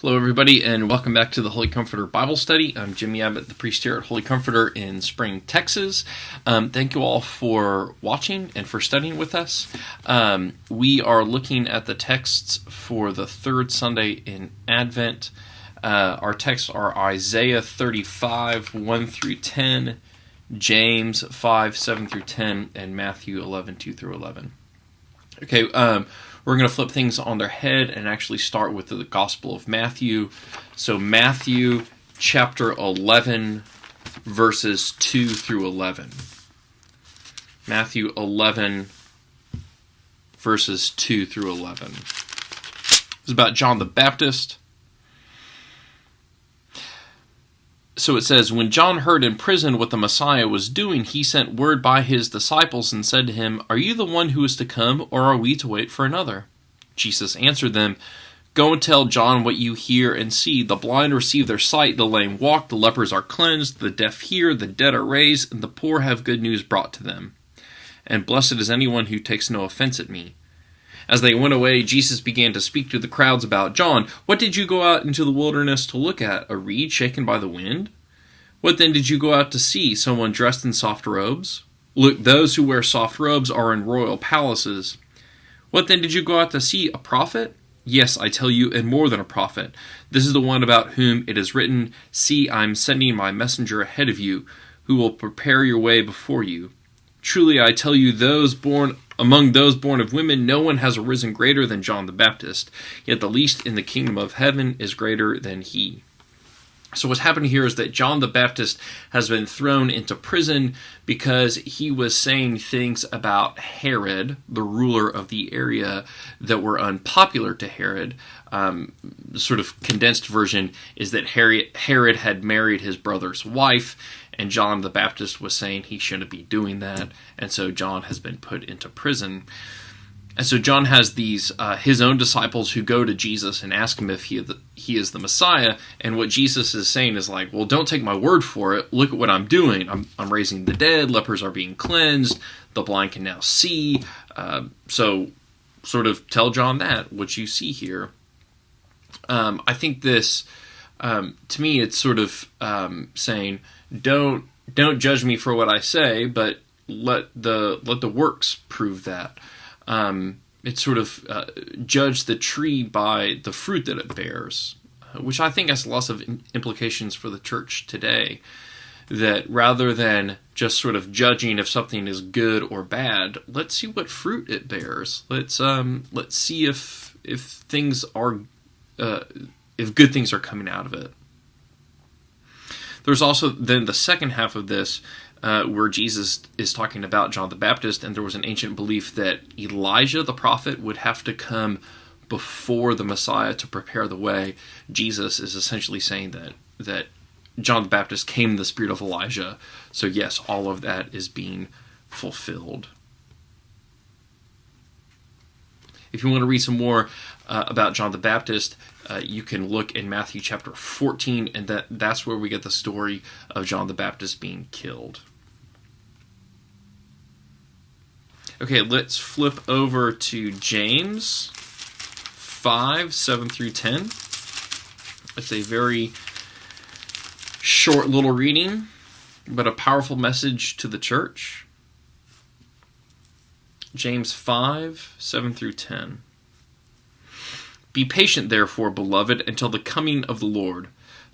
Hello, everybody, and welcome back to the Holy Comforter Bible Study. I'm Jimmy Abbott, the priest here at Holy Comforter in Spring, Texas. Thank you all for watching and for studying with us. We are looking at the texts for the third Sunday in Advent. Our texts are Isaiah 35, 1 through 10, James 5, 7 through 10, and Matthew 11, 2 through 11. Okay, we're going to flip things on their head and actually start with the Gospel of Matthew. So Matthew chapter 11, verses 2 through 11. Matthew 11, verses 2 through 11. It's about John the Baptist. So it says, "When John heard in prison what the Messiah was doing, he sent word by his disciples and said to him, 'Are you the one who is to come, or are we to wait for another?' Jesus answered them, 'Go and tell John what you hear and see. The blind receive their sight, the lame walk, the lepers are cleansed, the deaf hear, the dead are raised, and the poor have good news brought to them. And blessed is anyone who takes no offense at me.' As they went away, Jesus began to speak to the crowds about John. 'What did you go out into the wilderness to look at? A reed shaken by the wind? What then did you go out to see? Someone dressed in soft robes? Look, those who wear soft robes are in royal palaces. What then did you go out to see? A prophet? Yes, I tell you, and more than a prophet. This is the one about whom it is written, 'See, I am sending my messenger ahead of you, who will prepare your way before you.' Truly, I tell you, among those born of women, no one has arisen greater than John the Baptist, yet the least in the kingdom of heaven is greater than he." So what's happening here is that John the Baptist has been thrown into prison because he was saying things about Herod, the ruler of the area, that were unpopular to Herod. The sort of condensed version is that Herod had married his brother's wife, and John the Baptist was saying he shouldn't be doing that, and so John has been put into prison. And so John has these his own disciples who go to Jesus and ask him if he is the Messiah. And what Jesus is saying is like, well, don't take my word for it. Look at what I'm doing. I'm raising the dead. Lepers are being cleansed. The blind can now see. So sort of tell John that, what you see here. I think this, to me, it's sort of saying, don't judge me for what I say, but let the works prove that. It's sort of judge the tree by the fruit that it bears, which I think has lots of implications for the church today, that rather than just sort of judging if something is good or bad, let's see what fruit it bears. Let's see if things are if good things are coming out of it. There's also then the second half of this, where Jesus is talking about John the Baptist, and there was an ancient belief that Elijah the prophet would have to come before the Messiah to prepare the way. Jesus is essentially saying that John the Baptist came in the spirit of Elijah. So yes, all of that is being fulfilled. If you want to read some more about John the Baptist, you can look in Matthew chapter 14, and that's where we get the story of John the Baptist being killed. Okay, let's flip over to James 5, 7 through 10. It's a very short little reading, but a powerful message to the church. James 5, 7 through 10. "Be patient, therefore, beloved, until the coming of the Lord.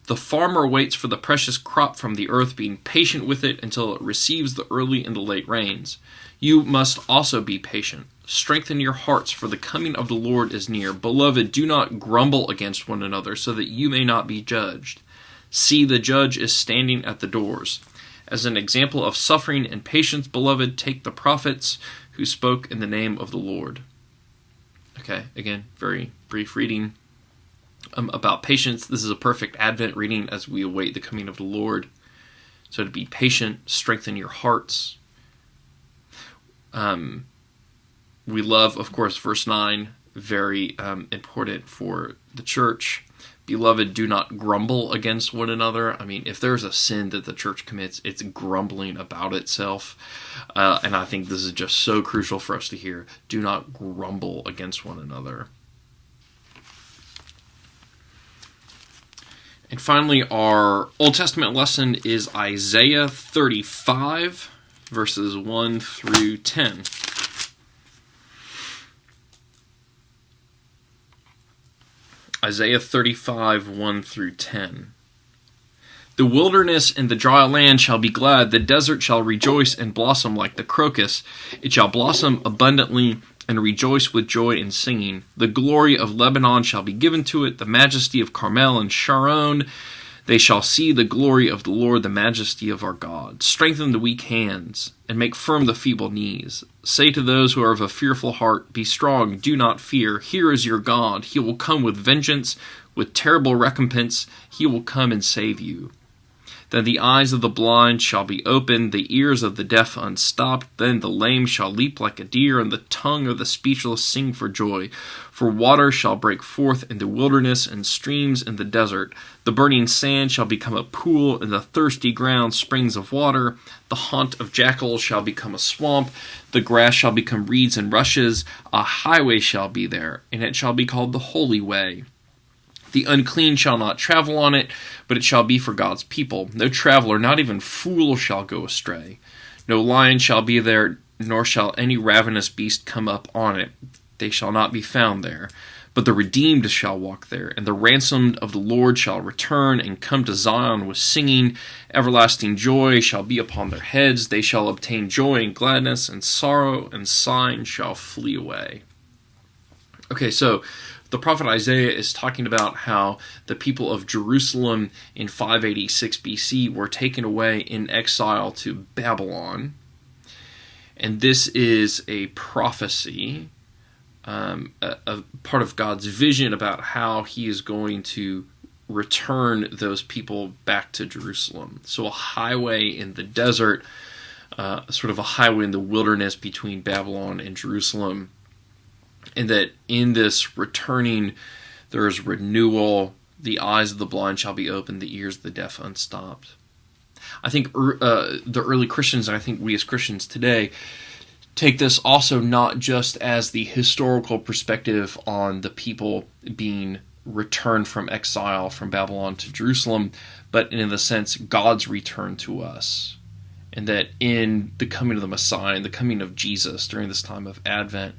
The farmer waits for the precious crop from the earth, being patient with it until it receives the early and the late rains. You must also be patient. Strengthen your hearts, for the coming of the Lord is near. Beloved, do not grumble against one another, so that you may not be judged. See, the judge is standing at the doors. As an example of suffering and patience, beloved, take the prophets who spoke in the name of the Lord." Okay, again, very brief reading about patience. This is a perfect Advent reading as we await the coming of the Lord. So to be patient, strengthen your hearts. We love, of course, verse 9, very important for the church. Beloved, do not grumble against one another. I mean, if there's a sin that the church commits, it's grumbling about itself. And I think this is just so crucial for us to hear. Do not grumble against one another. And finally, our Old Testament lesson is Isaiah 35, verses 1 through 10. Isaiah 35, 1 through 10. The wilderness and the dry land shall be glad. The desert shall rejoice and blossom like the crocus. It shall blossom abundantly and rejoice with joy and singing. The glory of Lebanon shall be given to it, the majesty of Carmel and Sharon. They shall see the glory of the Lord, the majesty of our God. Strengthen the weak hands, and make firm the feeble knees. Say to those who are of a fearful heart, be strong, do not fear. Here is your God. He will come with vengeance, with terrible recompense. He will come and save you. Then the eyes of the blind shall be opened, the ears of the deaf unstopped. Then the lame shall leap like a deer, and the tongue of the speechless sing for joy. For water shall break forth in the wilderness, and streams in the desert. The burning sand shall become a pool, and the thirsty ground springs of water. The haunt of jackals shall become a swamp. The grass shall become reeds and rushes. A highway shall be there, and it shall be called the Holy Way. The unclean shall not travel on it, but it shall be for God's people. No traveler, not even fool, shall go astray. No lion shall be there, nor shall any ravenous beast come up on it. They shall not be found there. But the redeemed shall walk there, and the ransomed of the Lord shall return and come to Zion with singing. Everlasting joy shall be upon their heads. They shall obtain joy and gladness, and sorrow and sighing shall flee away. Okay, so the prophet Isaiah is talking about how the people of Jerusalem in 586 BC were taken away in exile to Babylon. And this is a prophecy, a part of God's vision about how he is going to return those people back to Jerusalem. So a highway in the desert, sort of a highway in the wilderness between Babylon and Jerusalem. And that in this returning, there is renewal. The eyes of the blind shall be opened, the ears of the deaf unstopped. I think the early Christians, and I think we as Christians today, take this also not just as the historical perspective on the people being returned from exile from Babylon to Jerusalem, but in the sense God's return to us. And that in the coming of the Messiah, in the coming of Jesus during this time of Advent,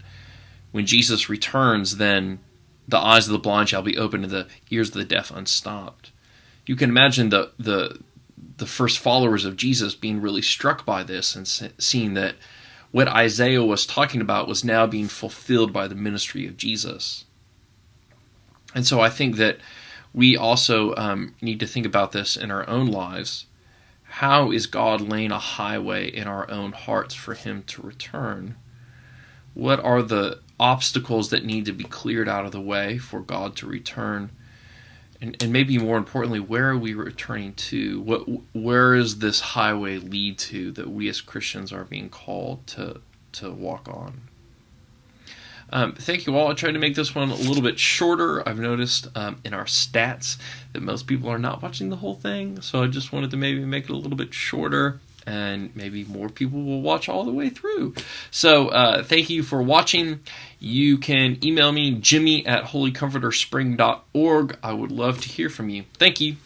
when Jesus returns, then the eyes of the blind shall be opened and the ears of the deaf unstopped. You can imagine the first followers of Jesus being really struck by this and seeing that what Isaiah was talking about was now being fulfilled by the ministry of Jesus. And so I think that we also need to think about this in our own lives. How is God laying a highway in our own hearts for him to return? What are the obstacles that need to be cleared out of the way for God to return? And maybe more importantly, where are we returning to? Where does this highway lead to that we as Christians are being called to walk on? Thank you all. I tried to make this one a little bit shorter. I've noticed in our stats that most people are not watching the whole thing, so I just wanted to maybe make it a little bit shorter, and maybe more people will watch all the way through. So thank you for watching. You can email me, jimmy@holycomforterspring.org. I would love to hear from you. Thank you.